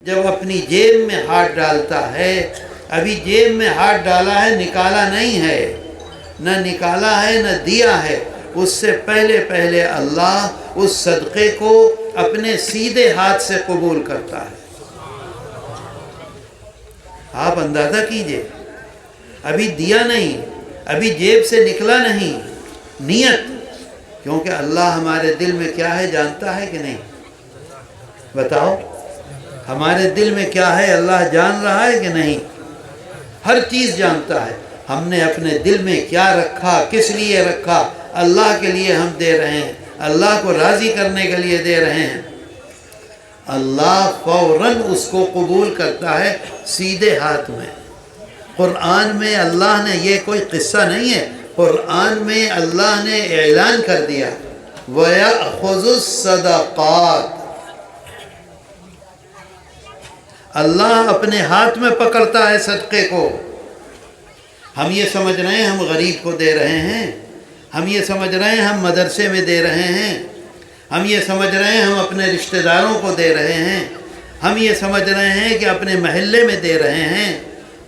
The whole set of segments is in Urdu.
جب اپنی جیب میں ہاتھ ڈالتا ہے، ابھی جیب میں ہاتھ ڈالا ہے، نکالا نہیں ہے، نہ نکالا ہے نہ دیا ہے، اس سے پہلے اللہ اس صدقے کو اپنے سیدھے ہاتھ سے قبول کرتا ہے۔ آپ اندازہ کیجئے، ابھی دیا نہیں، ابھی جیب سے نکلا نہیں، نیت، کیونکہ اللہ ہمارے دل میں کیا ہے جانتا ہے کہ نہیں؟ بتاؤ، ہمارے دل میں کیا ہے اللہ جان رہا ہے کہ نہیں؟ ہر چیز جانتا ہے۔ ہم نے اپنے دل میں کیا رکھا، کس لیے رکھا، اللہ کے لیے ہم دے رہے ہیں، اللہ کو راضی کرنے کے لیے دے رہے ہیں، اللہ فوراً اس کو قبول کرتا ہے سیدھے ہاتھ میں۔ قرآن میں اللہ نے، یہ کوئی قصہ نہیں ہے، قرآن میں اللہ نے اعلان کر دیا وَيَأْخُذُ الصَّدَقَاتِ، اللہ اپنے ہاتھ میں پکڑتا ہے صدقے کو۔ ہم یہ سمجھ رہے ہیں ہم غریب کو دے رہے ہیں، ہم یہ سمجھ رہے ہیں ہم مدرسے میں دے رہے ہیں، ہم یہ سمجھ رہے ہیں ہم اپنے رشتہ داروں کو دے رہے ہیں، ہم یہ سمجھ رہے ہیں کہ اپنے محلے میں دے رہے ہیں۔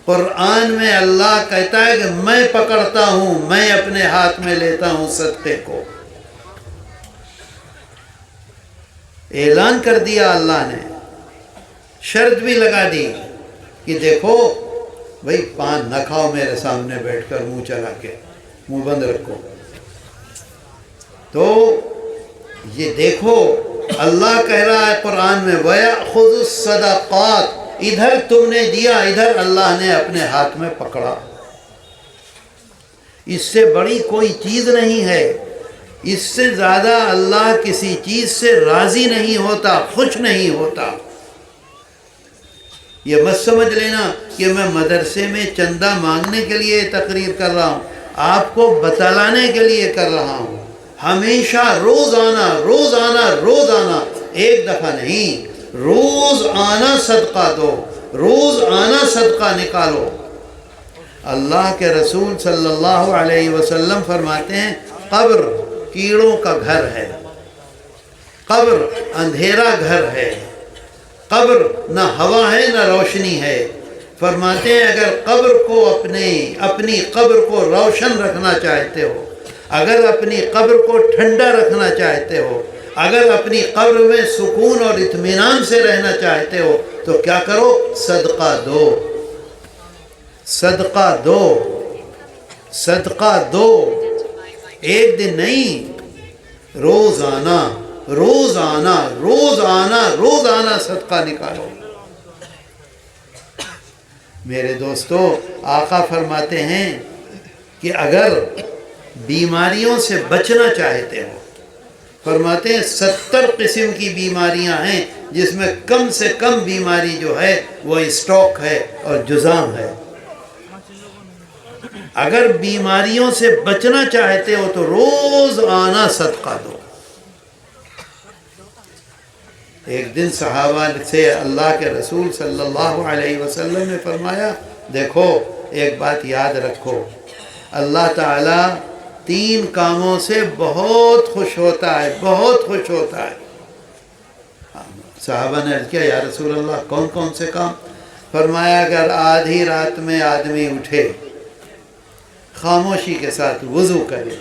قرآن میں اللہ کہتا ہے کہ میں پکڑتا ہوں، میں اپنے ہاتھ میں لیتا ہوں صدقے کو۔ اعلان کر دیا اللہ نے، شرط بھی لگا دی کہ دیکھو بھئی پان نہ کھاؤ میرے سامنے بیٹھ کر منہ چلا کے، منہ بند رکھو۔ تو یہ دیکھو اللہ کہہ رہا ہے قرآن میں وَيَأْخُذُ الصَّدَقَاتِ، ادھر تم نے دیا، ادھر اللہ نے اپنے ہاتھ میں پکڑا۔ اس سے بڑی کوئی چیز نہیں ہے، اس سے زیادہ اللہ کسی چیز سے راضی نہیں ہوتا، خوش نہیں ہوتا۔ یہ مت سمجھ لینا کہ میں مدرسے میں چندہ مانگنے کے لیے تقریر کر رہا ہوں، آپ کو بتلانے کے لیے کر رہا ہوں۔ ہمیشہ روزانہ ایک دفعہ نہیں، روزانہ صدقہ دو، روزانہ صدقہ نکالو۔ اللہ کے رسول صلی اللہ علیہ وسلم فرماتے ہیں قبر کیڑوں کا گھر ہے، قبر اندھیرا گھر ہے، قبر نہ ہوا ہے نہ روشنی ہے۔ فرماتے ہیں اگر قبر کو اپنی قبر کو روشن رکھنا چاہتے ہو، اگر اپنی قبر کو ٹھنڈا رکھنا چاہتے ہو، اگر اپنی قبر میں سکون اور اطمینان سے رہنا چاہتے ہو تو کیا کرو؟ صدقہ دو، صدقہ دو، صدقہ دو۔ ایک دن نہیں، روزانہ صدقہ نکالو۔ میرے دوستو، آقا فرماتے ہیں کہ اگر بیماریوں سے بچنا چاہتے ہو، فرماتے ہیں 70 قسم کی بیماریاں ہیں جس میں کم سے کم بیماری جو ہے وہ اسٹوک ہے اور جذام ہے۔ اگر بیماریوں سے بچنا چاہتے ہو تو روزانہ صدقہ دو۔ ایک دن صحابہ سے اللہ کے رسول صلی اللہ علیہ وسلم نے فرمایا دیکھو ایک بات یاد رکھو، اللہ تعالیٰ 3 کاموں سے بہت خوش ہوتا ہے، بہت خوش ہوتا ہے۔ صحابہ نے عرض کیا یا رسول اللہ کون کون سے کام؟ فرمایا اگر آدھی رات میں آدمی اٹھے، خاموشی کے ساتھ وضو کرے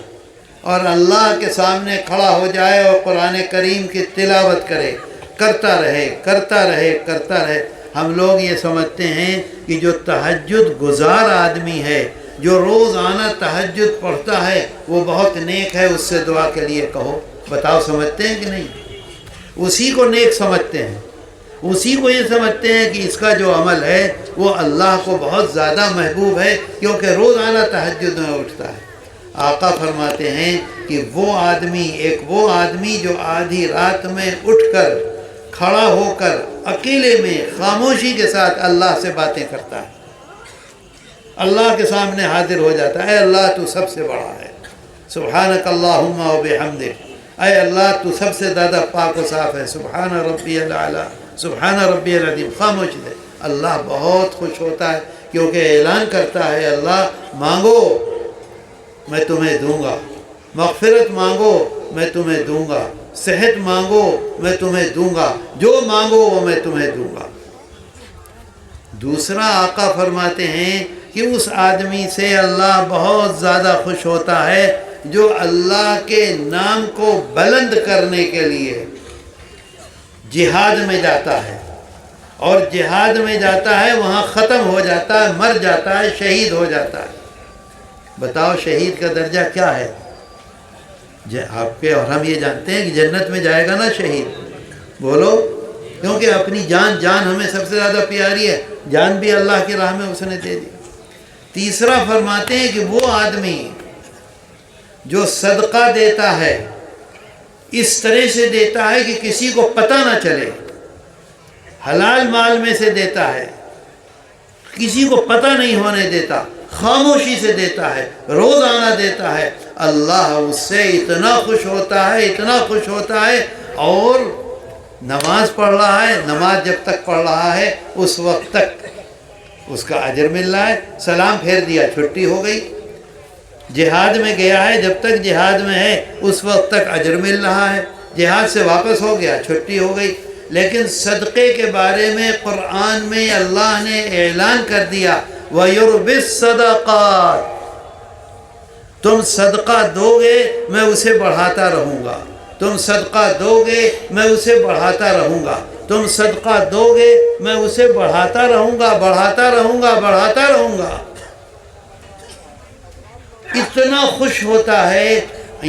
اور اللہ کے سامنے کھڑا ہو جائے اور قرآن کریم کی تلاوت کرے، کرتا رہے۔ ہم لوگ یہ سمجھتے ہیں کہ جو تہجد گزار آدمی ہے، جو روزانہ تہجد پڑھتا ہے، وہ بہت نیک ہے، اس سے دعا کے لیے کہو۔ بتاؤ سمجھتے ہیں کہ نہیں؟ اسی کو نیک سمجھتے ہیں، اسی کو یہ سمجھتے ہیں کہ اس کا جو عمل ہے وہ اللہ کو بہت زیادہ محبوب ہے کیونکہ روزانہ تہجد میں اٹھتا ہے۔ آقا فرماتے ہیں کہ وہ آدمی جو آدھی رات میں اٹھ کر کھڑا ہو کر اکیلے میں خاموشی کے ساتھ اللہ سے باتیں کرتا ہے، اللہ کے سامنے حاضر ہو جاتا ہے، اے اللہ تو سب سے بڑا ہے، سبحانک اللہم و بحمدک، اے اللہ تو سب سے زیادہ پاک و صاف ہے، سبحان ربی الاعلیٰ، سبحان ربی العظیم، خاموش ہے۔ اللہ بہت خوش ہوتا ہے کیونکہ اعلان کرتا ہے اللہ مانگو میں تمہیں دوں گا، مغفرت مانگو میں تمہیں دوں گا، صحت مانگو میں تمہیں دوں گا، جو مانگو وہ میں تمہیں دوں گا۔ دوسرا آقا فرماتے ہیں کہ اس آدمی سے اللہ بہت زیادہ خوش ہوتا ہے جو اللہ کے نام کو بلند کرنے کے لیے جہاد میں جاتا ہے، اور جہاد میں جاتا ہے وہاں ختم ہو جاتا ہے، مر جاتا ہے، شہید ہو جاتا ہے۔ بتاؤ شہید کا درجہ کیا ہے؟ آپ کے اور ہم یہ جانتے ہیں کہ جنت میں جائے گا نا شہید، بولو، کیونکہ اپنی جان ہمیں سب سے زیادہ پیاری ہے، جان بھی اللہ کی راہ میں اس نے دے دی۔ تیسرا فرماتے ہیں کہ وہ آدمی جو صدقہ دیتا ہے اس طرح سے دیتا ہے کہ کسی کو پتہ نہ چلے، حلال مال میں سے دیتا ہے، کسی کو پتہ نہیں ہونے دیتا، خاموشی سے دیتا ہے، روزانہ دیتا ہے، اللہ اس سے اتنا خوش ہوتا ہے، اتنا خوش ہوتا ہے، اور نماز پڑھ رہا ہے، نماز جب تک پڑھ رہا ہے اس وقت تک اس کا اجر مل رہا ہے، سلام پھیر دیا چھٹی ہو گئی، جہاد میں گیا ہے جب تک جہاد میں ہے اس وقت تک اجر مل رہا ہے، جہاد سے واپس ہو گیا چھٹی ہو گئی۔ لیکن صدقے کے بارے میں قرآن میں اللہ نے اعلان کر دیا وَيُرْبِ الصَّدَقَاتِ، تم صدقہ دو گے میں اسے بڑھاتا رہوں گا، تم صدقہ دو گے میں اسے بڑھاتا رہوں گا، تم صدقہ دو گے میں اسے بڑھاتا رہوں گا، بڑھاتا رہوں گا، بڑھاتا رہوں گا۔ اتنا خوش ہوتا ہے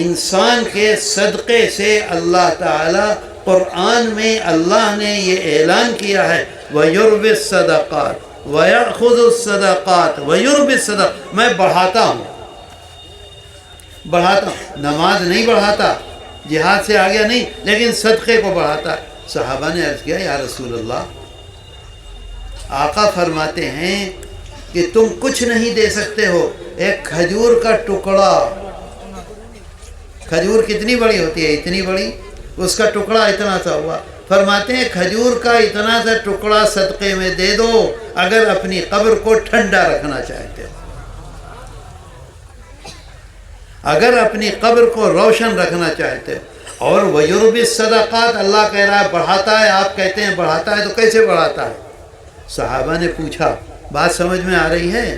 انسان کے صدقے سے اللہ تعالی۔ قرآن میں اللہ نے یہ اعلان کیا ہے وَيُرْبِ الصَّدَقَاتِ وَيَأْخُذُ الصَّدَقَاتِ وَيُرْبِ الصَّدَقَاتِ، میں بڑھاتا ہوں، بڑھاتا ہوں، نماز نہیں بڑھاتا، جہاد سے آگیا نہیں، لیکن صدقے کو بڑھاتا ہے۔ صحابہ نے عرض کیا یا رسول اللہ، آقا فرماتے ہیں کہ تم کچھ نہیں دے سکتے ہو، ایک کھجور کا ٹکڑا، کھجور کتنی بڑی ہوتی ہے؟ اتنی بڑی، اس کا ٹکڑا اتنا سا ہوا، فرماتے ہیں کھجور کا اتنا سا ٹکڑا صدقے میں دے دو اگر اپنی قبر کو ٹھنڈا رکھنا چاہتے ہو، اگر اپنی قبر کو روشن رکھنا چاہتے ہو۔ اور وَيُرْبِ الصَّدَقَاتِ، اللہ کہہ رہا ہے بڑھاتا ہے، آپ کہتے ہیں بڑھاتا ہے، تو کیسے بڑھاتا ہے؟ صحابہ نے پوچھا، بات سمجھ میں آ رہی ہے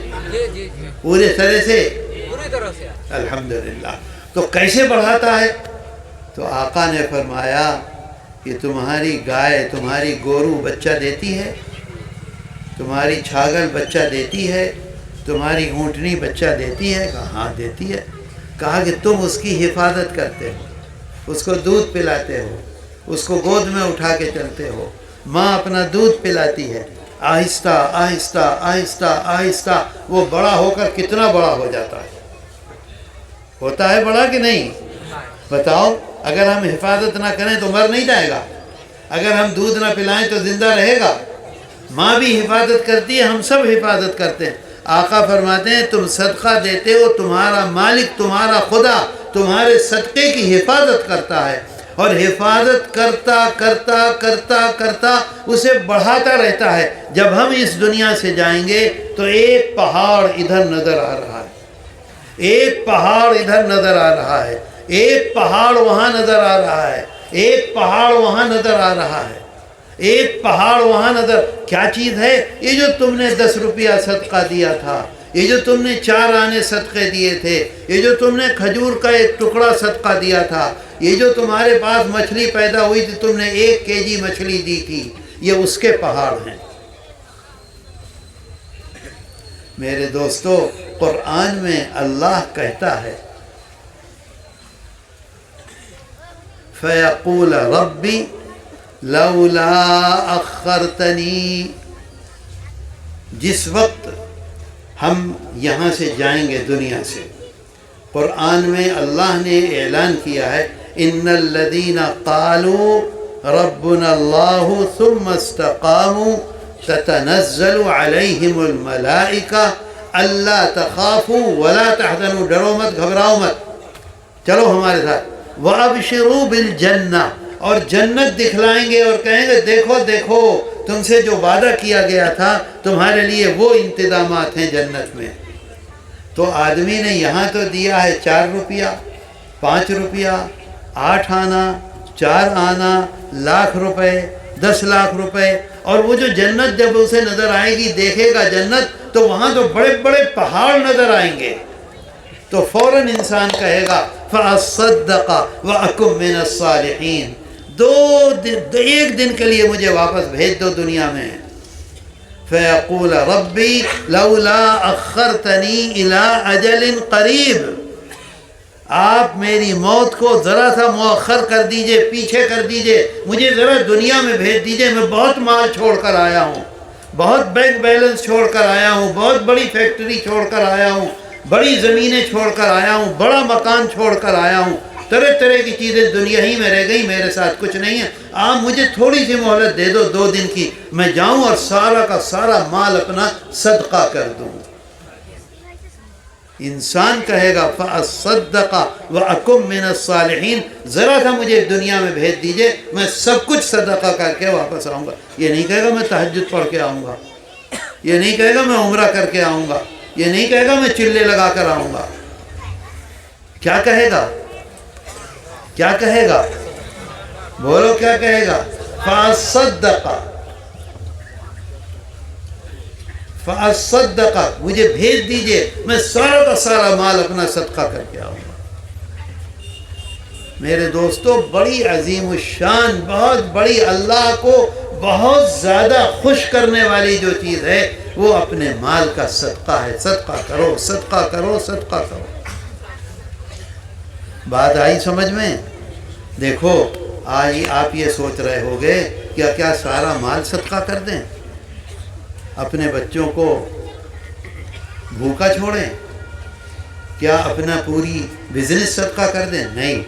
پورے طرح سے؟ الحمدللہ۔ تو کیسے بڑھاتا ہے؟ تو آقا نے فرمایا کہ تمہاری گائے، تمہاری گورو بچہ دیتی ہے، تمہاری چھاگل بچہ دیتی ہے، تمہاری اونٹنی بچہ دیتی ہے؟ کہا ہاں دیتی ہے۔ کہا کہ تم اس کی حفاظت کرتے ہو، اس کو دودھ پلاتے ہو، اس کو گود میں اٹھا کے چلتے ہو، ماں اپنا دودھ پلاتی ہے، آہستہ آہستہ آہستہ آہستہ وہ بڑا ہو کر کتنا بڑا ہو جاتا ہے، ہوتا ہے بڑا کہ نہیں؟ بتاؤ، اگر ہم حفاظت نہ کریں تو مر نہیں جائے گا، اگر ہم دودھ نہ پلائیں تو زندہ رہے گا۔ ماں بھی حفاظت کرتی ہے، ہم سب حفاظت کرتے ہیں۔ آقا فرماتے ہیں تم صدقہ دیتے ہو، تمہارا مالک، تمہارا خدا تمہارے صدقے کی حفاظت کرتا ہے، اور حفاظت کرتا کرتا کرتا کرتا اسے بڑھاتا رہتا ہے۔ جب ہم اس دنیا سے جائیں گے تو ایک پہاڑ ادھر نظر آ رہا ہے، ایک پہاڑ ادھر نظر آ رہا ہے، ایک پہاڑ وہاں نظر آ رہا ہے، ایک پہاڑ وہاں نظر آ رہا ہے، ایک پہاڑ وہاں نظر۔ کیا چیز ہے یہ جو تم نے 10 روپیہ صدقہ دیا تھا، یہ جو تم نے 4 آنے صدقے دیے تھے، یہ جو تم نے کھجور کا ایک ٹکڑا صدقہ دیا تھا، یہ جو تمہارے پاس مچھلی پیدا ہوئی تھی، تم نے 1 kg مچھلی دی تھی، یہ اس کے پہاڑ ہیں۔ میرے دوستو، قرآن میں اللہ کہتا ہے فَيَقُولَ رَبِّ لَوْلَا أَخَّرْتَنِي، جس وقت ہم یہاں سے جائیں گے دنیا سے، قرآن میں اللہ نے اعلان کیا ہے إِنَّ الَّذِينَ قَالُوا رَبُّنَا اللَّهُ ثُمَّ اسْتَقَامُوا تَتَنَزَّلُ عَلَيْهِمُ الْمَلَائِكَةُ أَلَّا تَخَافُوا وَلَا تَحْزَنُوا، ڈرو مت، گھبراؤ مت، چلو ہمارے ساتھ، وَأَبْشِرُوا بِالْجَنَّةِ، اور جنت دکھلائیں گے اور کہیں گے دیکھو دیکھو تم سے جو وعدہ کیا گیا تھا تمہارے لیے وہ انتظامات ہیں جنت میں۔ تو آدمی نے یہاں تو دیا ہے 4 روپیہ، 5 روپیہ، 8 آنا، 4 آنا، لاکھ روپے، 10 لاکھ روپے، اور وہ جو جنت جب اسے نظر آئے گی، دیکھے گا جنت، تو وہاں تو بڑے بڑے پہاڑ نظر آئیں گے، تو فوراً انسان کہے گا فَأَصَّدَّقَ وَأَكُن مِّنَ الصَّالِحِينَ، ایک دن کے لیے مجھے واپس بھیج دو دنیا میں۔ فَيَقُولَ رَبِّي لَوْلَا أَخَّرْتَنِي إِلَىٰ أَجَلٍ قَرِيبٍ، آپ میری موت کو ذرا سا مؤخر کر دیجئے، پیچھے کر دیجئے، مجھے ذرا دنیا میں بھیج دیجئے، میں بہت مال چھوڑ کر آیا ہوں، بہت بینک بیلنس چھوڑ کر آیا ہوں، بہت بڑی فیکٹری چھوڑ کر آیا ہوں، بڑی زمینیں چھوڑ کر آیا ہوں، بڑا مکان چھوڑ کر آیا ہوں، طرح طرح کی چیزیں دنیا ہی میں رہ گئی، میرے ساتھ کچھ نہیں ہے، آپ مجھے تھوڑی سی مہلت دے دو 2 دن کی، میں جاؤں اور سارا کا سارا مال اپنا صدقہ کر دوں۔ انسان کہے گا فَأَصَّدَّقَ وَأَكُن مِّنَ الصَّالِحِينَ، ذرا سا مجھے دنیا میں بھیج دیجئے، میں سب کچھ صدقہ کر کے واپس آؤں گا۔ یہ نہیں کہے گا میں تہجد پڑھ کے آؤں گا، یہ نہیں کہے گا میں عمرہ کر کے آؤں گا، یہ نہیں کہے گا میں چلے لگا کر آؤں گا۔ کیا کہے گا؟ کیا کہے گا؟ بولو کیا کہے گا؟ فَأَصَّدَّقَ، فَأَصَّدَّقَ، مجھے بھیج دیجئے، میں سارا کا سارا مال اپنا صدقہ کر کے آؤں گا۔ میرے دوستو، بڑی عظیم الشان، بہت بڑی، اللہ کو بہت زیادہ خوش کرنے والی جو چیز ہے وہ اپنے مال کا صدقہ ہے۔ صدقہ کرو، صدقہ کرو، صدقہ کرو۔ بات آئی سمجھ میں؟ دیکھو آج آپ یہ سوچ رہے ہوگے کیا سارا مال صدقہ کر دیں، اپنے بچوں کو بھوکا چھوڑیں، کیا اپنا پوری بزنس صدقہ کر دیں؟ نہیں۔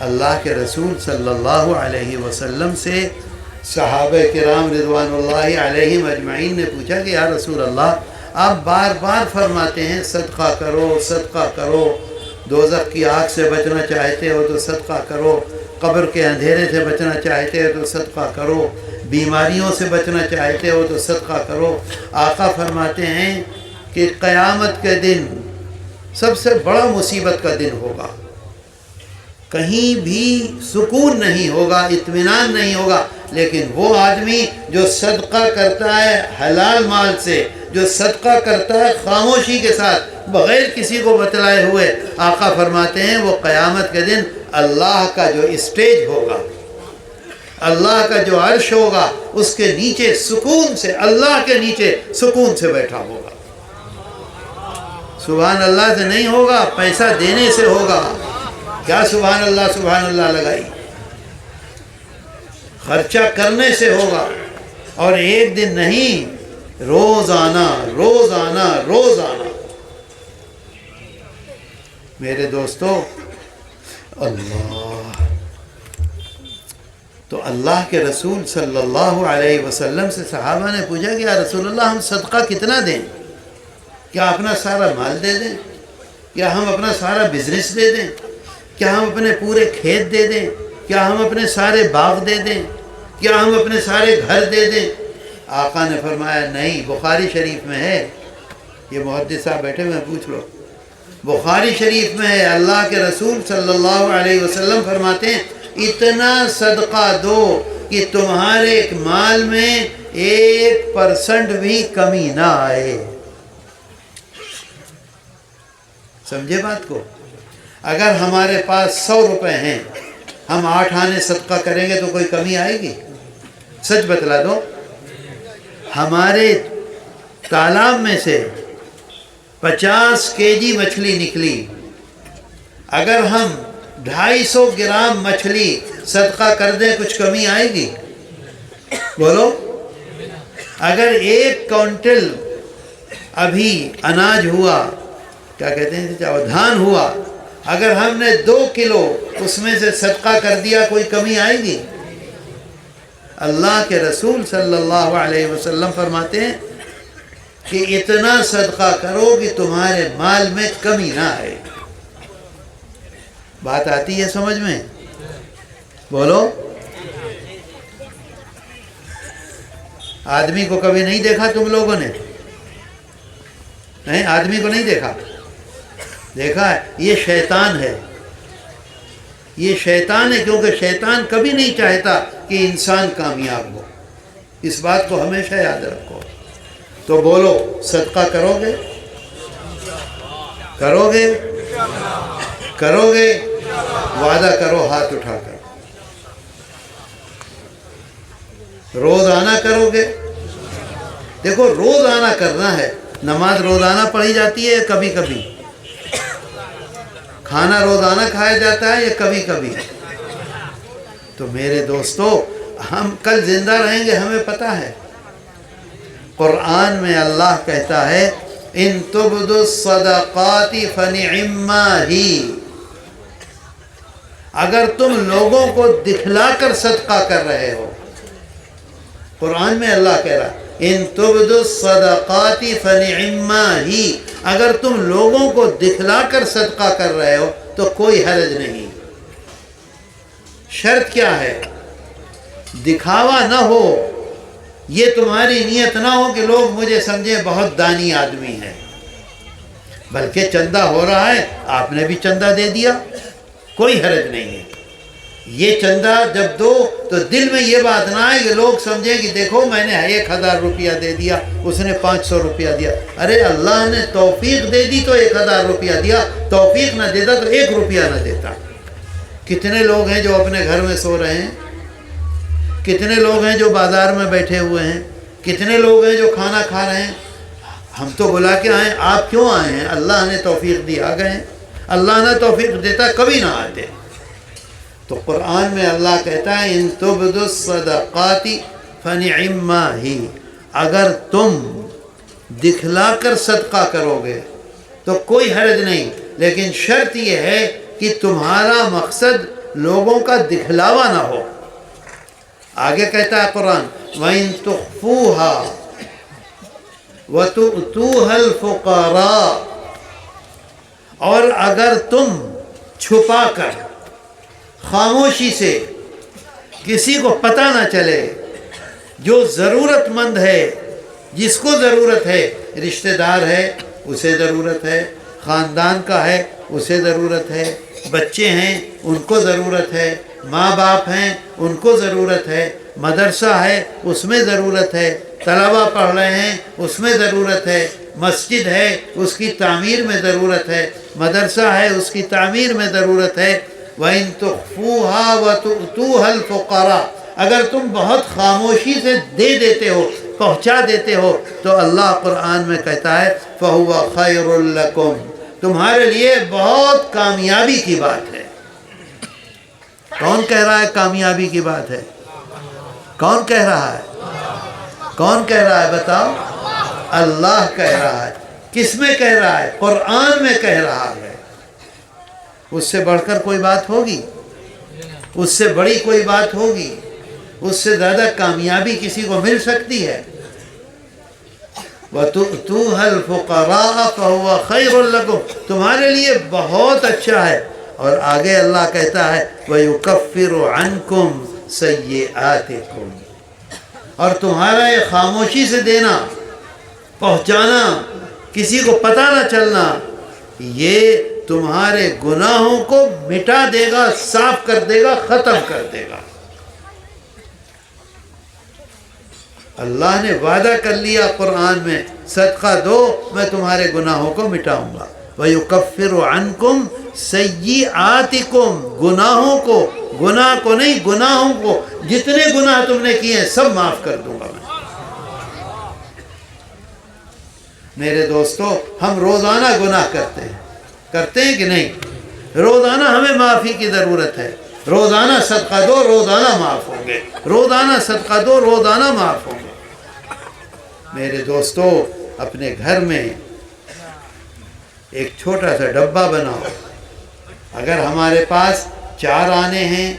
اللہ کے رسول صلی اللہ علیہ وسلم سے صحابہ کرام رضوان اللہ علیہم اجمعین نے پوچھا کہ یا رسول اللہ، آپ بار بار فرماتے ہیں صدقہ کرو، صدقہ کرو، دوزخ کی آگ سے بچنا چاہتے ہو تو صدقہ کرو، قبر کے اندھیرے سے بچنا چاہتے ہو تو صدقہ کرو، بیماریوں سے بچنا چاہتے ہو تو صدقہ کرو۔ آقا فرماتے ہیں کہ قیامت کے دن سب سے بڑا مصیبت کا دن ہوگا، کہیں بھی سکون نہیں ہوگا، اطمینان نہیں ہوگا، لیکن وہ آدمی جو صدقہ کرتا ہے حلال مال سے، جو صدقہ کرتا ہے خاموشی کے ساتھ بغیر کسی کو بتلائے ہوئے، آقا فرماتے ہیں وہ قیامت کے دن اللہ کا جو اسٹیج ہوگا، اللہ کا جو عرش ہوگا، اس کے نیچے سکون سے، اللہ کے نیچے سکون سے بیٹھا ہوگا۔ سبحان اللہ سے نہیں ہوگا، پیسہ دینے سے ہوگا۔ کیا سبحان اللہ لگائی؟ خرچہ کرنے سے ہوگا، اور ایک دن نہیں، روزانہ روزانہ روزانہ۔ میرے دوستو، اللہ تو اللہ کے رسول صلی اللہ علیہ وسلم سے صحابہ نے پوچھا کہ یا رسول اللہ، ہم صدقہ کتنا دیں؟ کیا اپنا سارا مال دے دیں؟ کیا ہم اپنا سارا بزنس دے دیں؟ کیا ہم اپنے پورے کھیت دے دیں؟ کیا ہم اپنے سارے باغ دے دیں؟ کیا ہم اپنے سارے گھر دے دیں؟ آقا نے فرمایا نہیں۔ بخاری شریف میں ہے، یہ محدث صاحب بیٹھے ہوئے پوچھ لو، بخاری شریف میں ہے، اللہ کے رسول صلی اللہ علیہ وسلم فرماتے ہیں اتنا صدقہ دو کہ تمہارے مال میں 1% بھی کمی نہ آئے۔ سمجھے بات کو؟ اگر ہمارے پاس 100 روپے ہیں، ہم 8 آنے صدقہ کریں گے تو کوئی کمی آئے گی؟ سچ بتلا دو۔ ہمارے تالاب میں سے 50 kg مچھلی نکلی، اگر ہم 250 گرام مچھلی صدقہ کر دیں کچھ کمی آئے گی؟ بولو۔ اگر 1 کوئنٹل ابھی اناج ہوا، کیا کہتے ہیں چاہو دھان ہوا، اگر ہم نے 2 کلو اس میں سے صدقہ کر دیا کوئی کمی آئے گی؟ اللہ کے رسول صلی اللہ علیہ وسلم فرماتے ہیں کہ اتنا صدقہ کرو کہ تمہارے مال میں کمی نہ آئے۔ بات آتی ہے سمجھ میں؟ بولو۔ آدمی کو کبھی نہیں دیکھا تم لوگوں نے؟ نہیں، آدمی کو نہیں دیکھا؟ دیکھا ہے؟ یہ شیطان ہے، یہ شیطان ہے، کیونکہ شیطان کبھی نہیں چاہتا کہ انسان کامیاب ہو۔ اس بات کو ہمیشہ یاد رکھو. تو بولو صدقہ کرو گے؟ کرو گے؟ کرو گے؟ وعدہ کرو ہاتھ اٹھا کر. روزانہ کرو گے؟ دیکھو روزانہ کرنا ہے. نماز روزانہ پڑھی جاتی ہے یا کبھی کبھی؟ کھانا روزانہ کھایا جاتا ہے یا کبھی کبھی؟ تو میرے دوستو ہم کل زندہ رہیں گے ہمیں پتہ ہے. قرآن میں اللہ کہتا ہے ان تبدوا الصدقات فنعما ہی. اگر تم لوگوں کو دکھلا کر صدقہ کر رہے ہو، قرآن میں اللہ کہہ رہا ان تبدوا الصدقات فنعما ہی، اگر تم لوگوں کو دکھلا کر صدقہ کر رہے ہو تو کوئی حرج نہیں. شرط کیا ہے؟ دکھاوا نہ ہو. یہ تمہاری نیت نہ ہو کہ لوگ مجھے سمجھیں بہت دانی آدمی ہے، بلکہ چندہ ہو رہا ہے آپ نے بھی چندہ دے دیا، کوئی حرج نہیں ہے. یہ چندہ جب دو تو دل میں یہ بات نہ آئے کہ لوگ سمجھیں کہ دیکھو میں نے 1000 روپیہ دے دیا، اس نے 500 روپیہ دیا. ارے اللہ نے توفیق دے دی تو 1000 روپیہ دیا، توفیق نہ دیتا تو 1 روپیہ نہ دیتا. کتنے لوگ ہیں جو اپنے گھر میں سو رہے ہیں، کتنے لوگ ہیں جو بازار میں بیٹھے ہوئے ہیں، کتنے لوگ ہیں جو کھانا کھا رہے ہیں. ہم تو بلا کے آئے، آپ کیوں آئے ہیں؟ اللہ نے توفیق دی آ گئے ہیں. اللہ نے توفیق دیتا کبھی نہ آتے. تو قرآن میں اللہ کہتا ہے ان تبدوا الصدقات فنعما ہی، اگر تم دکھلا کر صدقہ کرو گے تو کوئی حرج نہیں، لیکن شرط یہ ہے کہ تمہارا مقصد لوگوں کا دکھلاوا نہ ہو. آگے کہتا ہے قرآن وَإِن تُخْفُوهَا وَتُؤْتُوهَا الْفُقَرَاءَ، اور اگر تم چھپا کر خاموشی سے کسی کو پتہ نہ چلے، جو ضرورت مند ہے جس کو ضرورت ہے، رشتہ دار ہے اسے ضرورت ہے، خاندان کا ہے اسے ضرورت ہے، بچے ہیں ان کو ضرورت ہے، ماں باپ ہیں ان کو ضرورت ہے، مدرسہ ہے اس میں ضرورت ہے، طلبہ پڑھ رہے ہیں اس میں ضرورت ہے، مسجد ہے اس کی تعمیر میں ضرورت ہے، مدرسہ ہے اس کی تعمیر میں ضرورت ہے. وَإِن تُخْفُوهَا وَتُؤْتُوهَا الْفُقَرَاءَ، اگر تم بہت خاموشی سے دے دیتے ہو، پہنچا دیتے ہو، تو اللہ قرآن میں کہتا ہے فَهُوَ خَيْرٌ لَكُمْ، تمہارے لیے بہت کامیابی کی بات ہے. کون کہہ رہا ہے کامیابی کی بات ہے؟ کون کہہ رہا ہے؟ کون کہہ رہا ہے بتاؤ؟ اللہ کہہ رہا ہے. کس میں کہہ رہا ہے؟ قرآن میں کہہ رہا ہے. اس سے بڑھ کر کوئی بات ہوگی؟ اس سے بڑی کوئی بات ہوگی؟ اس سے زیادہ کامیابی کسی کو مل سکتی ہے؟ وَتُؤْتُوهَا الْفُقَرَاءَ فَهُوَ خَيْرٌ لَكُمْ، تمہارے لیے بہت اچھا ہے. اور آگے اللہ کہتا ہے وَيُكَفِّرُ عَنْكُمْ سَيِّئَاتِكُمْ، اور تمہارا یہ خاموشی سے دینا، پہنچانا، کسی کو پتہ نہ چلنا، یہ تمہارے گناہوں کو مٹا دے گا، صاف کر دے گا، ختم کر دے گا. اللہ نے وعدہ کر لیا قرآن میں صدقہ دو میں تمہارے گناہوں کو مٹاؤں گا. وَيُكَفِّرُ عَنْكُمْ سَيِّئَاتِكُمْ، گناہوں کو، گناہ کو نہیں گناہوں کو، جتنے گناہ تم نے کیے ہیں سب معاف کر دوں گا میں. میرے دوستو ہم روزانہ گناہ کرتے ہیں کہ نہیں؟ روزانہ ہمیں معافی کی ضرورت ہے. روزانہ صدقہ دو روزانہ معاف ہوں گے، روزانہ صدقہ دو روزانہ معاف ہوں گے. میرے دوستو اپنے گھر میں ایک چھوٹا سا ڈبہ بناؤ. اگر ہمارے پاس 4 آنے ہیں،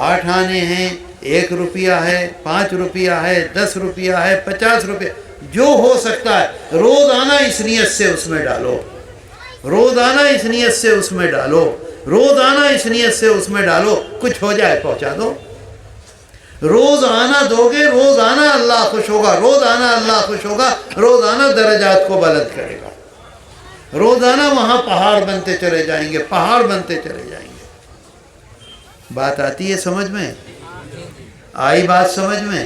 8 آنے ہیں، 1 روپیہ ہے، 5 روپیہ ہے، 10 روپیہ ہے، 50 روپیہ، جو ہو سکتا ہے روزانہ اس نیت سے اس میں ڈالو، روزانہ اس نیت سے اس میں ڈالو، روزانہ اس نیت سے اس میں ڈالو، کچھ ہو جائے پہنچا دو. روزانہ دو گے روزانہ اللہ خوش ہوگا، روزانہ اللہ خوش ہوگا، روزانہ درجات کو بلند کرے گا، روزانہ وہاں پہاڑ بنتے چلے جائیں گے، پہاڑ بنتے چلے جائیں گے. بات آتی ہے سمجھ میں؟ آئی بات سمجھ میں؟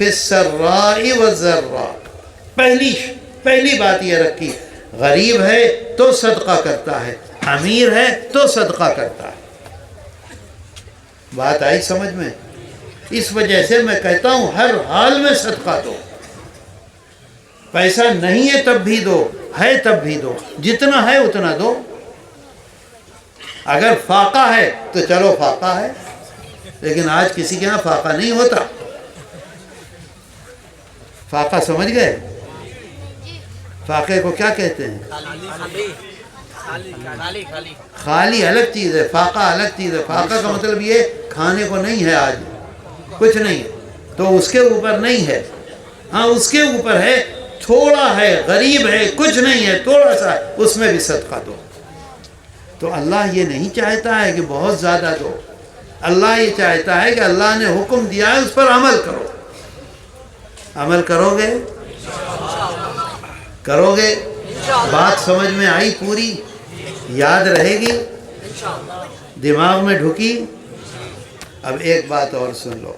فی السراء والضراء، پہلی بات یہ رکھی، غریب ہے تو صدقہ کرتا ہے، امیر ہے تو صدقہ کرتا ہے۔ بات آئی سمجھ میں؟ اس وجہ سے میں کہتا ہوں ہر حال میں صدقہ دو، پیسہ نہیں ہے تب بھی دو، ہے تب بھی دو، جتنا ہے اتنا دو۔ اگر فاقہ ہے تو چلو فاقہ ہے، لیکن آج کسی کے ہاں فاقہ نہیں ہوتا۔ فاقہ سمجھ گئے؟ فاقے کو کیا کہتے ہیں؟ خالی الگ چیز ہے، فاقہ الگ چیز ہے۔ فاقہ کا مطلب یہ کھانے کو نہیں ہے، آج کچھ نہیں ہے تو اس کے اوپر نہیں ہے، ہاں اس کے اوپر ہے، تھوڑا ہے، غریب ہے، کچھ نہیں ہے، تھوڑا سا ہے، اس میں بھی صدقہ دو۔ تو اللہ یہ نہیں چاہتا ہے کہ بہت زیادہ دو، اللہ یہ چاہتا ہے کہ اللہ نے حکم دیا ہے اس پر عمل کرو۔ عمل کرو گے؟ کرو گے؟ بات سمجھ میں آئی؟ پوری یاد رہے گی؟ دماغ میں ڈھکی؟ اب ایک بات اور سن لو،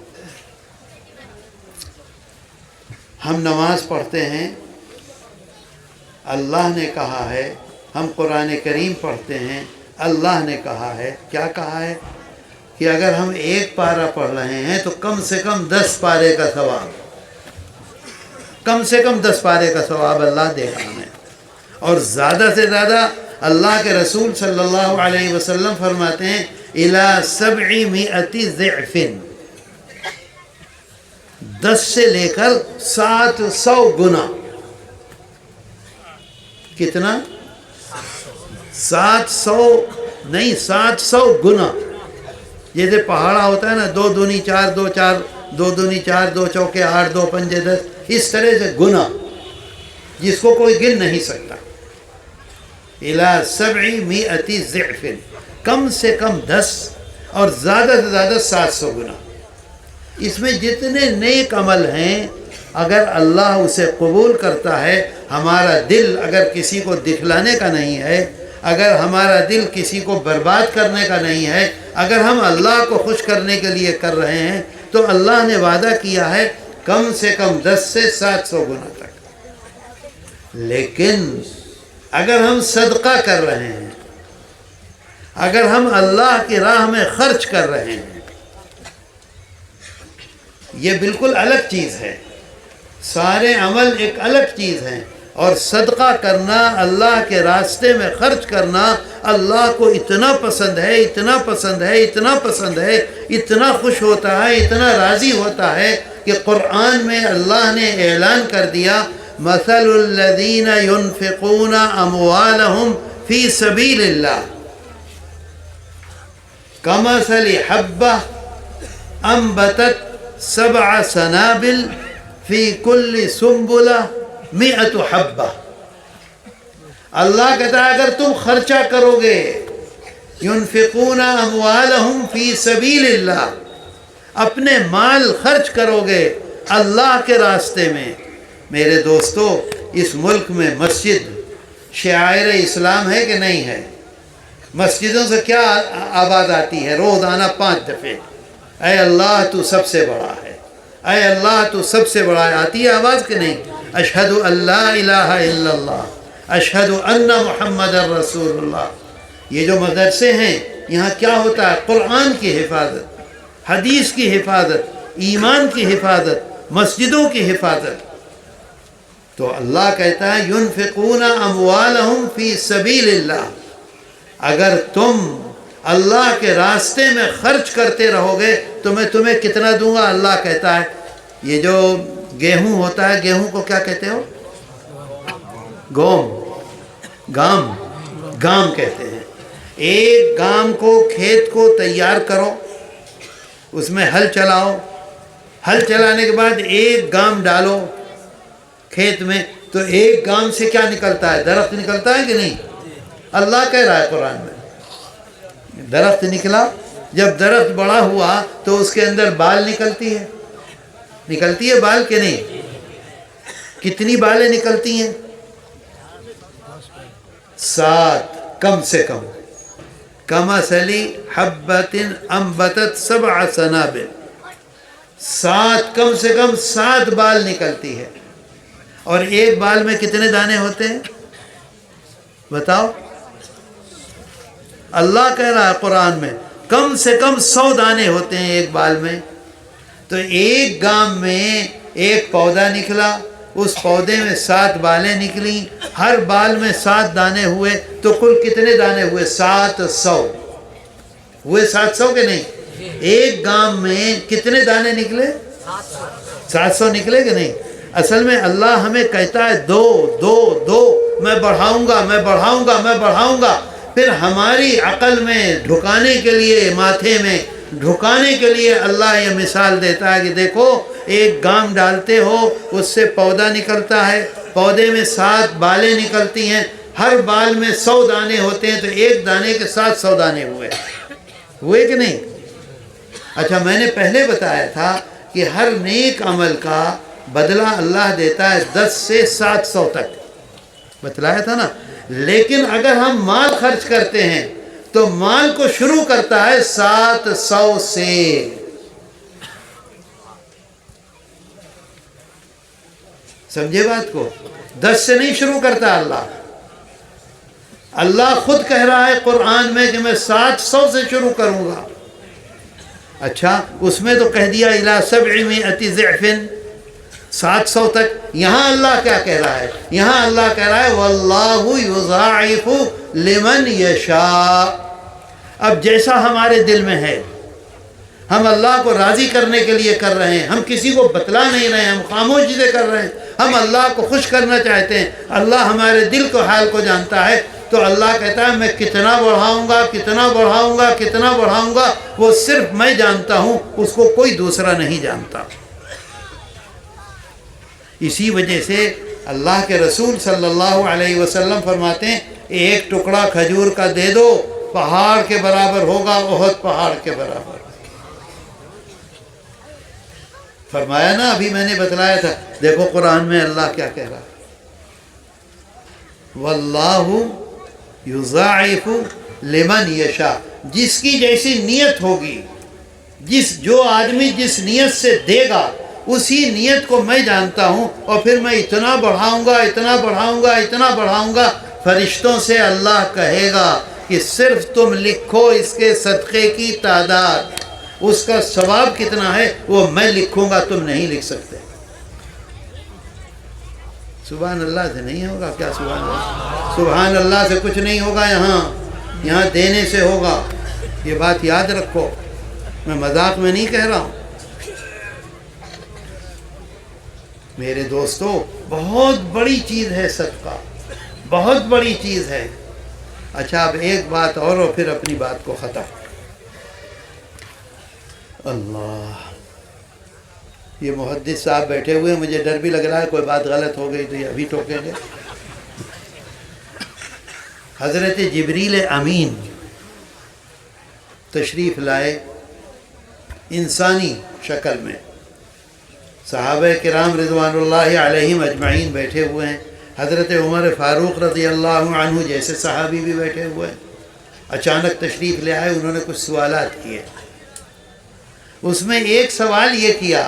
ہم نماز پڑھتے ہیں، اللہ نے کہا ہے، ہم قرآن کریم پڑھتے ہیں، اللہ نے کہا ہے، کیا کہا ہے؟ کہ اگر ہم ایک پارہ پڑھ رہے ہیں تو کم سے کم 10 پارے کا ثواب، کم سے کم 10 پارے کا ثواب اللہ دے گا ہمیں۔ اور زیادہ سے زیادہ اللہ کے رسول صلی اللہ علیہ وسلم فرماتے ہیں اِلَى 700 ضِعْفٍ، 10 سے لے کر 700 گنا۔ کتنا؟ 700 نہیں، 700 گنا۔ جیسے پہاڑا ہوتا ہے نا، 2 دونی 4 2 4، 2 دونی 4 2 چوکے 8 2 پنجے 10، اس طرح سے گنا جس کو کوئی گن نہیں سکتا۔ اِلَى 700 ضِعْفٍ، کم سے کم 10 اور زیادہ سے زیادہ 700 گنا۔ اس میں جتنے نیک عمل ہیں اگر اللہ اسے قبول کرتا ہے، ہمارا دل اگر کسی کو دکھلانے کا نہیں ہے، اگر ہمارا دل کسی کو برباد کرنے کا نہیں ہے، اگر ہم اللہ کو خوش کرنے کے لیے کر رہے ہیں، تو اللہ نے وعدہ کیا ہے کم سے کم 10 سے 700 گنا تک۔ لیکن اگر ہم صدقہ کر رہے ہیں، اگر ہم اللہ کی راہ میں خرچ کر رہے ہیں، یہ بالکل الگ چیز ہے۔ سارے عمل ایک الگ چیز ہیں، اور صدقہ کرنا، اللہ کے راستے میں خرچ کرنا اللہ کو اتنا پسند ہے، اتنا پسند ہے، اتنا پسند ہے، اتنا خوش ہوتا ہے، اتنا راضی ہوتا ہے کہ قرآن میں اللہ نے اعلان کر دیا مثل الذین ينفقون اموالهم فی سبیل اللہ کمثل حبہ انبتت 7 سنابل فی کل سنبلہ 100 حبہ۔ اللہ کہتا ہے اگر تم خرچہ کرو گے، ينفقون اموالهم فی سبیل اللہ، اپنے مال خرچ کرو گے اللہ کے راستے میں۔ میرے دوستو، اس ملک میں مسجد شعائر اسلام ہے کہ نہیں ہے؟ مسجدوں سے کیا آواز آتی ہے روزانہ 5 دفعے؟ اے اللہ تو سب سے بڑا ہے، اے اللہ تو سب سے بڑا ہے، آتی ہے آواز کہ نہیں؟ اشہد ان لا الہ الا اللہ، اشہد ان محمد رسول اللہ۔ یہ جو مدرسے ہیں، یہاں کیا ہوتا ہے؟ قرآن کی حفاظت، حدیث کی حفاظت، ایمان کی حفاظت، مسجدوں کی حفاظت۔ تو اللہ کہتا ہے ينفقون اموالهم فی سبیل اللہ، اگر تم اللہ کے راستے میں خرچ کرتے رہو گے تو میں تمہیں کتنا دوں گا؟ اللہ کہتا ہے یہ جو گیہوں ہوتا ہے، گیہوں کو کیا کہتے ہو؟ گام کہتے ہیں۔ ایک گام کو، کھیت کو تیار کرو، اس میں ہل چلاؤ، ہل چلانے کے بعد ایک گام ڈالو کھیت میں، تو ایک گام سے کیا نکلتا ہے؟ درخت نکلتا ہے کہ نہیں؟ اللہ کہہ رہا ہے قرآن میں، درخت نکلا، جب درخت بڑا ہوا تو اس کے اندر بال نکلتی ہے بال کہ نہیں؟ کتنی بالیں نکلتی ہیں؟ 7 کم سے کم۔ کمثل حبۃ انبتت 7 سنابل، کم سے کم 7 بال نکلتی ہے. اور ایک بال میں کتنے دانے ہوتے ہیں بتاؤ؟ اللہ کہہ رہا ہے قرآن میں کم سے کم 100 دانے ہوتے ہیں ایک بال میں. تو ایک گام میں ایک پودا نکلا، اس پودے میں 7 بالیں نکلیں، ہر بال میں 7 دانے ہوئے، تو کل کتنے دانے ہوئے؟ 700 ہوئے. 700 کے نہیں؟ ایک گام میں کتنے دانے نکلے؟ 700 نکلے کہ نہیں؟ اصل میں اللہ ہمیں کہتا ہے دو دو دو، میں بڑھاؤں گا میں بڑھاؤں گا میں بڑھاؤں گا. پھر ہماری عقل میں ڈھکانے کے لیے، ماتھے میں ڈھکانے کے لیے اللہ یہ مثال دیتا ہے کہ دیکھو ایک گام ڈالتے ہو، اس سے پودا نکلتا ہے، پودے میں 7 بالیں نکلتی ہیں، ہر بال میں 100 دانے ہوتے ہیں، تو ایک دانے کے 700 دانے ہوئے کہ نہیں؟ اچھا، میں نے پہلے بتایا تھا کہ ہر نیک عمل کا بدلہ اللہ دیتا ہے 10 سے 700 تک، بتلایا تھا نا. لیکن اگر ہم مال خرچ کرتے ہیں تو مال کو شروع کرتا ہے 700 سے. سمجھے بات کو؟ 10 سے نہیں شروع کرتا اللہ. اللہ خود کہہ رہا ہے قرآن میں کہ میں 700 سے شروع کروں گا. اچھا، اس میں تو کہہ دیا الی 700 ضعف، 700 تک. یہاں اللہ کیا کہہ رہا ہے؟ یہاں اللہ کہہ رہا ہے واللہ یضاعف لمن یشاء. اب جیسا ہمارے دل میں ہے، ہم اللہ کو راضی کرنے کے لیے کر رہے ہیں، ہم کسی کو بتلا نہیں رہے ہیں، ہم خاموشی سے کر رہے ہیں، ہم اللہ کو خوش کرنا چاہتے ہیں. اللہ ہمارے دل کو حال کو جانتا ہے، تو اللہ کہتا ہے میں کتنا بڑھاؤں گا کتنا بڑھاؤں گا کتنا بڑھاؤں گا، وہ صرف میں جانتا ہوں، اس کو کوئی دوسرا نہیں جانتا. اسی وجہ سے اللہ کے رسول صلی اللہ علیہ وسلم فرماتے ہیں ایک ٹکڑا کھجور کا دے دو، پہاڑ کے برابر ہوگا، احد پہاڑ کے برابر. فرمایا نا، ابھی میں نے بتلایا تھا. دیکھو قرآن میں اللہ کیا کہہ رہا ہے، واللہ یضاعف لمن یشاء. جس کی جیسی نیت ہوگی، جو آدمی جس نیت سے دے گا، اسی نیت کو میں جانتا ہوں، اور پھر میں اتنا بڑھاؤں گا اتنا بڑھاؤں گا اتنا بڑھاؤں گا. فرشتوں سے اللہ کہے گا کہ صرف تم لکھو اس کے صدقے کی تعداد، اس کا ثواب کتنا ہے وہ میں لکھوں گا، تم نہیں لکھ سکتے. سبحان اللہ سے نہیں ہوگا کیا؟ سبحان اللہ، سبحان اللہ سے کچھ نہیں ہوگا. یہاں دینے سے ہوگا. یہ بات یاد رکھو، میں مذاق میں نہیں کہہ رہا ہوں میرے دوستو. بہت بڑی چیز ہے صدقہ، بہت بڑی چیز ہے. اچھا، اب ایک بات اور پھر اپنی بات کو ختم. اللہ، یہ محدث صاحب بیٹھے ہوئے، مجھے ڈر بھی لگ رہا ہے کوئی بات غلط ہو گئی تو یہ ابھی ٹوکیں گے. حضرت جبریل امین تشریف لائے انسانی شکل میں. صحابہ کرام رضوان اللہ علیہم اجمعین بیٹھے ہوئے ہیں. حضرت عمر فاروق رضی اللہ عنہ جیسے صحابی بھی بیٹھے ہوئے ہیں. اچانک تشریف لے آئے. انہوں نے کچھ سوالات کیے. اس میں ایک سوال یہ کیا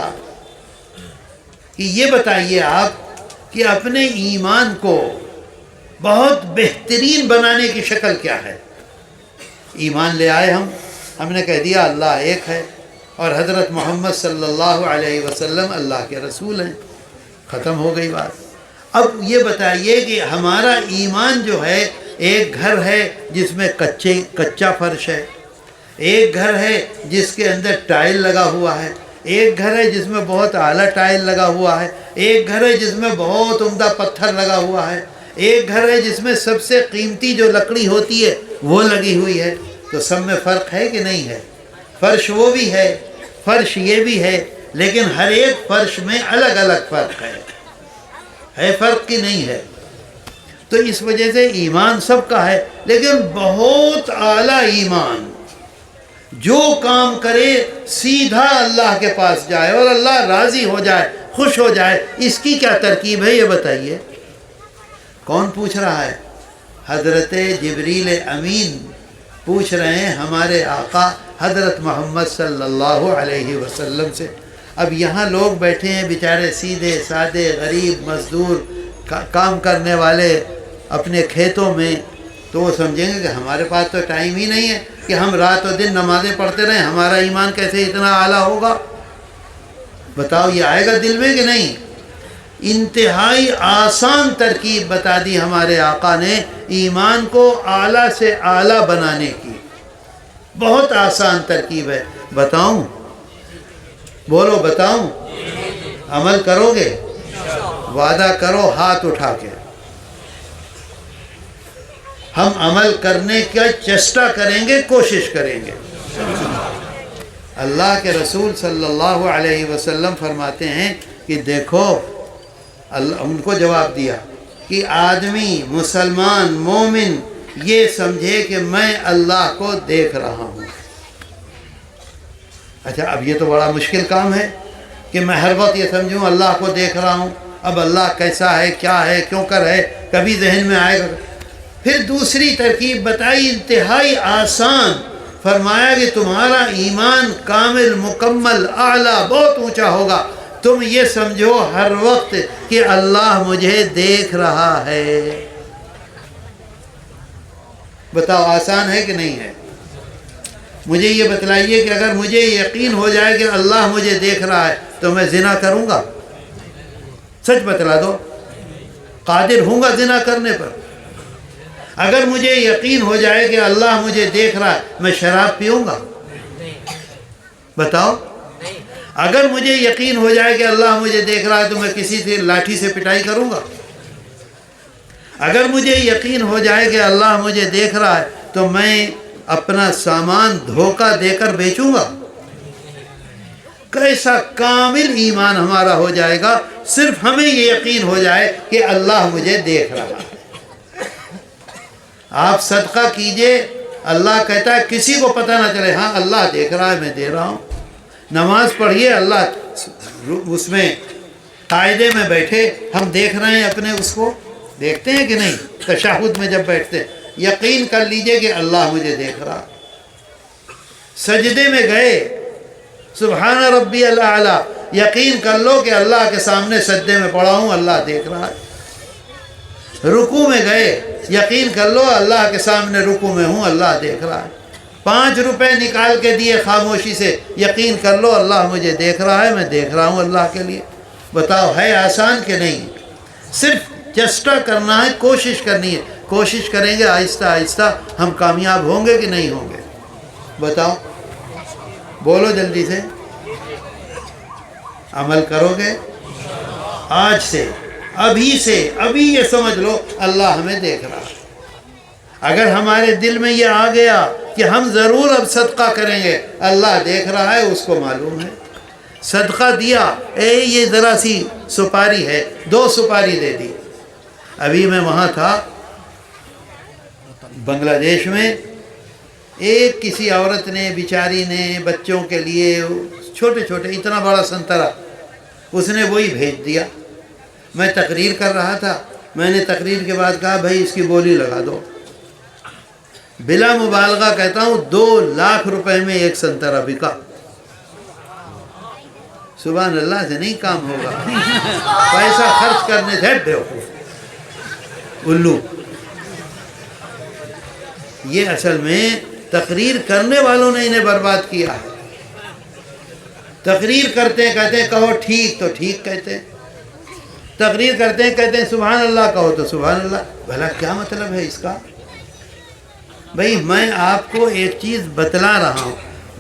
کہ یہ بتائیے آپ کہ اپنے ایمان کو بہت بہترین بنانے کی شکل کیا ہے؟ ایمان لے آئے ہم نے کہہ دیا اللہ ایک ہے اور حضرت محمد صلی اللہ علیہ وسلم اللہ کے رسول ہیں. ختم ہو گئی بات. اب یہ بتائیے کہ ہمارا ایمان جو ہے، ایک گھر ہے جس میں کچا فرش ہے، ایک گھر ہے جس کے اندر ٹائل لگا ہوا ہے، ایک گھر ہے جس میں بہت اعلیٰ ٹائل لگا ہوا ہے، ایک گھر ہے جس میں بہت عمدہ پتھر لگا ہوا ہے، ایک گھر ہے جس میں سب سے قیمتی جو لکڑی ہوتی ہے وہ لگی ہوئی ہے. تو سب میں فرق ہے کہ نہیں ہے؟ فرش وہ بھی ہے، فرش یہ بھی ہے، لیکن ہر ایک فرش میں الگ الگ فرق ہے فرق کی نہیں ہے. تو اس وجہ سے ایمان سب کا ہے، لیکن بہت اعلیٰ ایمان جو کام کرے سیدھا اللہ کے پاس جائے اور اللہ راضی ہو جائے، خوش ہو جائے. اس کی کیا ترکیب ہے یہ بتائیے؟ کون پوچھ رہا ہے؟ حضرت جبریل امین پوچھ رہے ہیں ہمارے آقا حضرت محمد صلی اللہ علیہ وسلم سے. اب یہاں لوگ بیٹھے ہیں بیچارے سیدھے سادے غریب مزدور کام کرنے والے اپنے کھیتوں میں، تو وہ سمجھیں گے کہ ہمارے پاس تو ٹائم ہی نہیں ہے کہ ہم رات و دن نمازیں پڑھتے رہیں، ہمارا ایمان کیسے اتنا اعلیٰ ہوگا؟ بتاؤ یہ آئے گا دل میں کہ نہیں؟ انتہائی آسان ترکیب بتا دی ہمارے آقا نے ایمان کو اعلیٰ سے اعلیٰ بنانے کی، بہت آسان ترکیب ہے۔ بتاؤں؟ بولو بتاؤں؟ عمل کرو گے؟ وعدہ کرو ہاتھ اٹھا کے، ہم عمل کرنے کا چیسٹا کریں گے، کوشش کریں گے۔ اللہ کے رسول صلی اللہ علیہ وسلم فرماتے ہیں کہ دیکھو، اللہ ان کو جواب دیا کہ آدمی مسلمان مومن یہ سمجھے کہ میں اللہ کو دیکھ رہا ہوں۔ اچھا، اب یہ تو بڑا مشکل کام ہے کہ میں ہر وقت یہ سمجھوں اللہ کو دیکھ رہا ہوں۔ اب اللہ کیسا ہے، کیا ہے، کیوں کر ہے، کبھی ذہن میں آئے گا۔ پھر دوسری ترکیب بتائی انتہائی آسان، فرمایا کہ تمہارا ایمان کامل مکمل اعلیٰ بہت اونچا ہوگا، تم یہ سمجھو ہر وقت کہ اللہ مجھے دیکھ رہا ہے۔ بتاؤ آسان ہے کہ نہیں ہے؟ مجھے یہ بتلائیے کہ اگر مجھے یقین ہو جائے کہ اللہ مجھے دیکھ رہا ہے تو میں زنا کروں گا؟ سچ بتلا دو، قادر ہوں گا زنا کرنے پر؟ اگر مجھے یقین ہو جائے کہ اللہ مجھے دیکھ رہا ہے میں شراب پیوں گا؟ بتاؤ، اگر مجھے یقین ہو جائے کہ اللہ مجھے دیکھ رہا ہے تو میں کسی سے لاٹھی سے پٹائی کروں گا؟ اگر مجھے یقین ہو جائے کہ اللہ مجھے دیکھ رہا ہے تو میں اپنا سامان دھوکہ دے کر بیچوں گا؟ کیسا کامل ایمان ہمارا ہو جائے گا صرف ہمیں یہ یقین ہو جائے کہ اللہ مجھے دیکھ رہا ہے۔ آپ صدقہ کیجئے، اللہ کہتا ہے کسی کو پتہ نہ چلے، ہاں اللہ دیکھ رہا ہے میں دے رہا ہوں۔ نماز پڑھیے، اللہ اس میں قاعدے میں بیٹھے، ہم دیکھ رہے ہیں اپنے اس کو، دیکھتے ہیں کہ نہیں؟ تشہد میں جب بیٹھتے ہیں یقین کر لیجئے کہ اللہ مجھے دیکھ رہا۔ سجدے میں گئے، سبحان ربی الاعلیٰ، یقین کر لو کہ اللہ کے سامنے سجدے میں پڑا ہوں، اللہ دیکھ رہا ہے۔ رکوع میں گئے، یقین کر لو اللہ کے سامنے رکوع میں ہوں، اللہ دیکھ رہا ہے۔ 5 روپے نکال کے دیے خاموشی سے، یقین کر لو اللہ مجھے دیکھ رہا ہے، میں دیکھ رہا ہوں اللہ کے لیے۔ بتاؤ ہے آسان کہ نہیں؟ صرف چیسٹا کرنا ہے، کوشش کرنی ہے۔ کوشش کریں گے آہستہ آہستہ، ہم کامیاب ہوں گے کہ نہیں ہوں گے؟ بتاؤ، بولو جلدی سے۔ عمل کرو گے؟ آج سے، ابھی یہ سمجھ لو اللہ ہمیں دیکھ رہا ہے۔ اگر ہمارے دل میں یہ آ گیا کہ ہم ضرور اب صدقہ کریں گے، اللہ دیکھ رہا ہے، اس کو معلوم ہے۔ صدقہ دیا، یہ ذرا سی سپاری ہے، 2 سپاری دے دی۔ ابھی میں وہاں تھا بنگلہ دیش میں، ایک کسی عورت نے بیچاری نے بچوں کے لیے چھوٹے چھوٹے اتنا بڑا سنترا، اس نے وہی بھیج دیا۔ میں تقریر کر رہا تھا، میں نے تقریر کے بعد کہا بھائی اس کی بولی لگا دو۔ بلا مبالغہ کہتا ہوں 2 لاکھ روپے میں ایک سنترا بکا۔ سبحان اللہ سے نہیں کام ہوگا، پیسہ خرچ کرنے سے بیوقوف الو۔ یہ اصل میں تقریر کرنے والوں نے انہیں برباد کیا ہے۔ تقریر کرتے ہیں کہتے ہیں کہو ٹھیک تو ٹھیک کہتے ہیں، تقریر کرتے ہیں کہتے ہیں سبحان اللہ کہو تو سبحان اللہ۔ بھلا کیا مطلب ہے اس کا؟ بھئی میں آپ کو ایک چیز بتلا رہا ہوں،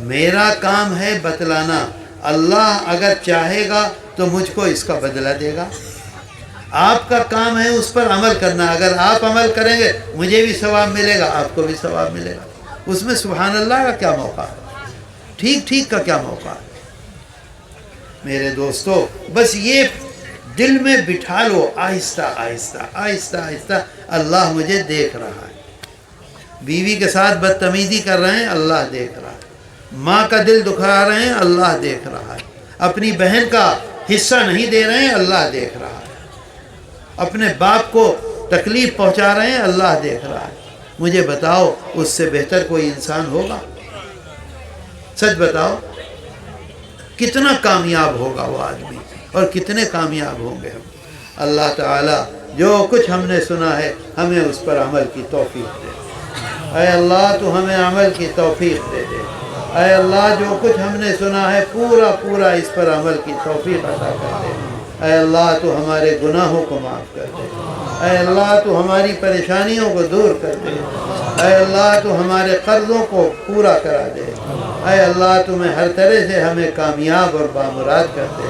میرا کام ہے بتلانا، اللہ اگر چاہے گا تو مجھ کو اس کا بدلہ دے گا۔ آپ کا کام ہے اس پر عمل کرنا، اگر آپ عمل کریں گے مجھے بھی ثواب ملے گا، آپ کو بھی ثواب ملے گا۔ اس میں سبحان اللہ کا کیا موقع ہے؟ ٹھیک ٹھیک کا کیا موقع ہے؟ میرے دوستو، بس یہ دل میں بٹھا لو، آہستہ آہستہ آہستہ آہستہ اللہ مجھے دیکھ رہا ہے۔ بیوی کے ساتھ بدتمیزی کر رہے ہیں، اللہ دیکھ رہا ہے۔ ماں کا دل دکھا رہے ہیں، اللہ دیکھ رہا ہے۔ اپنی بہن کا حصہ نہیں دے رہے ہیں، اللہ دیکھ رہا ہے۔ اپنے باپ کو تکلیف پہنچا رہے ہیں، اللہ دیکھ رہا ہے۔ مجھے بتاؤ اس سے بہتر کوئی انسان ہوگا؟ سچ بتاؤ، کتنا کامیاب ہوگا وہ آدمی اور کتنے کامیاب ہوں گے ہم۔ اللہ تعالیٰ جو کچھ ہم نے سنا ہے ہمیں اس پر عمل کی توفیق دے۔ اے اللہ تو ہمیں عمل کی توفیق دے دے۔ اے اللہ جو کچھ ہم نے سنا ہے پورا پورا اس پر عمل کی توفیق عطا کر دے۔ اے اللہ تو ہمارے گناہوں کو معاف کر دے۔ اے اللہ تو ہماری پریشانیوں کو دور کر دے۔ اے اللہ تو ہمارے قرضوں کو پورا کرا دے۔ اے اللہ تمہیں ہر طرح سے ہمیں کامیاب اور بامراد کر دے۔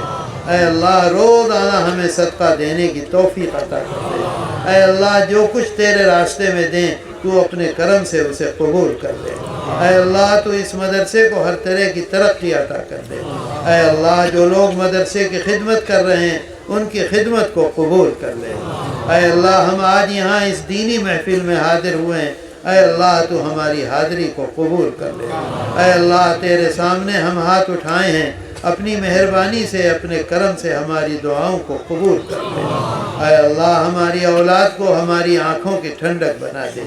اے اللہ روزانہ ہمیں صدقہ دینے کی توفیق عطا کر دے۔ اے اللہ جو کچھ تیرے راستے میں دیں تو اپنے کرم سے اسے قبول کر لے۔ اے اللہ تو اس مدرسے کو ہر طرح کی ترقی عطا کر دے۔ اے اللہ جو لوگ مدرسے کی خدمت کر رہے ہیں ان کی خدمت کو قبول کر لے۔ اے اللہ ہم آج یہاں اس دینی محفل میں حاضر ہوئے ہیں، اے اللہ تو ہماری حاضری کو قبول کر لے۔ اے اللہ تیرے سامنے ہم ہاتھ اٹھائے ہیں، اپنی مہربانی سے اپنے کرم سے ہماری دعاؤں کو قبول کر لے۔ اے اللہ ہماری اولاد کو ہماری آنکھوں کی ٹھنڈک بنا دے۔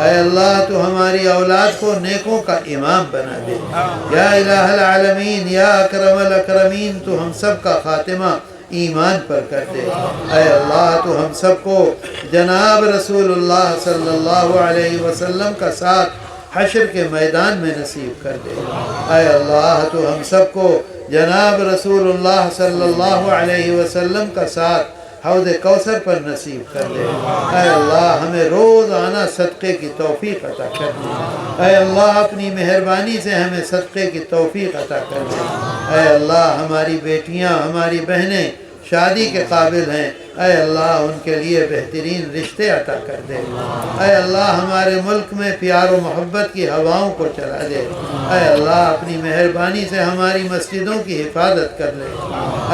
اے اللہ تو ہماری اولاد کو نیکوں کا امام بنا دے۔ یا الہ العالمین یا اکرم الاکرمین تو ہم سب کا خاتمہ ایمان پر کر دے۔ اے اللہ تو ہم سب کو جناب رسول اللہ صلی اللہ علیہ وسلم کا ساتھ حشر کے میدان میں نصیب کر دے۔ اے اللہ تو ہم سب کو جناب رسول اللہ صلی اللہ علیہ وسلم کا ساتھ حوض کوثر پر نصیب کر دے۔ اے اللہ ہمیں روزانہ صدقے کی توفیق عطا کر دے۔ اے اللہ اپنی مہربانی سے ہمیں صدقے کی توفیق عطا کر دے۔ اے اللہ ہماری بیٹیاں ہماری بہنیں شادی کے قابل ہیں، اے اللہ ان کے لیے بہترین رشتے عطا کر دے۔ اے اللہ ہمارے ملک میں پیار و محبت کی ہواؤں کو چلا دے۔ اے اللہ اپنی مہربانی سے ہماری مسجدوں کی حفاظت کر لے۔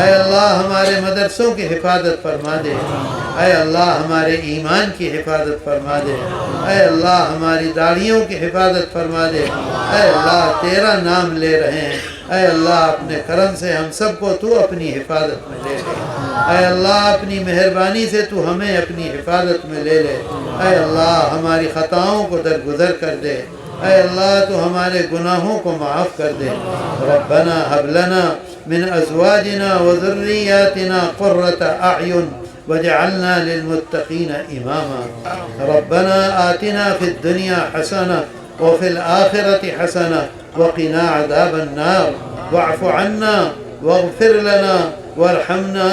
اے اللہ ہمارے مدرسوں کی حفاظت فرما دے۔ اے اللہ ہمارے ایمان کی حفاظت فرما دے۔ اے اللہ ہماری داڑھیوں کی حفاظت فرما دے۔ اے اللہ تیرا نام لے رہے ہیں، اے اللہ اپنے کرم سے ہم سب کو تو اپنی حفاظت میں لے لے۔ اے اللہ اپنی مہربانی سے تو ہمیں اپنی حفاظت میں لے لے۔ اے اللہ ہماری خطاؤں کو درگزر کر دے۔ اے اللہ تو ہمارے گناہوں کو معاف کر دے۔ ربنا هب لنا من ازواجنا وذرياتنا قرة اعین واجعلنا للمتقین اماما۔ ربنا آتنا في الدنيا حسنة وفي الآخرة حسنة وقنا عذاب النار واعف عنا واغفر لنا وارحمنا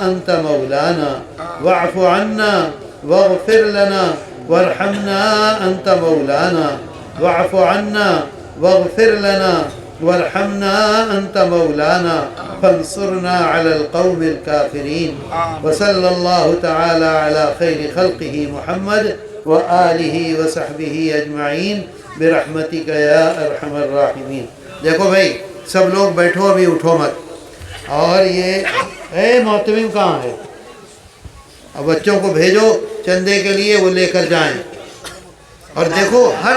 أنت مولانا واعف عنا واغفر لنا وارحمنا أنت مولانا واعف عنا واغفر لنا وارحمنا أنت مولانا فانصرنا على القوم الكافرين وصلى الله تعالى على خير خلقه محمد وآله وصحبه أجمعين برحمتك یا ارحم الراحمین۔ دیکھو بھائی سب لوگ بیٹھو، ابھی اٹھو مت۔ اور یہ محتمم کہاں ہے؟ اب بچوں کو بھیجو چندے کے لیے، وہ لے کر جائیں۔ اور دیکھو ہر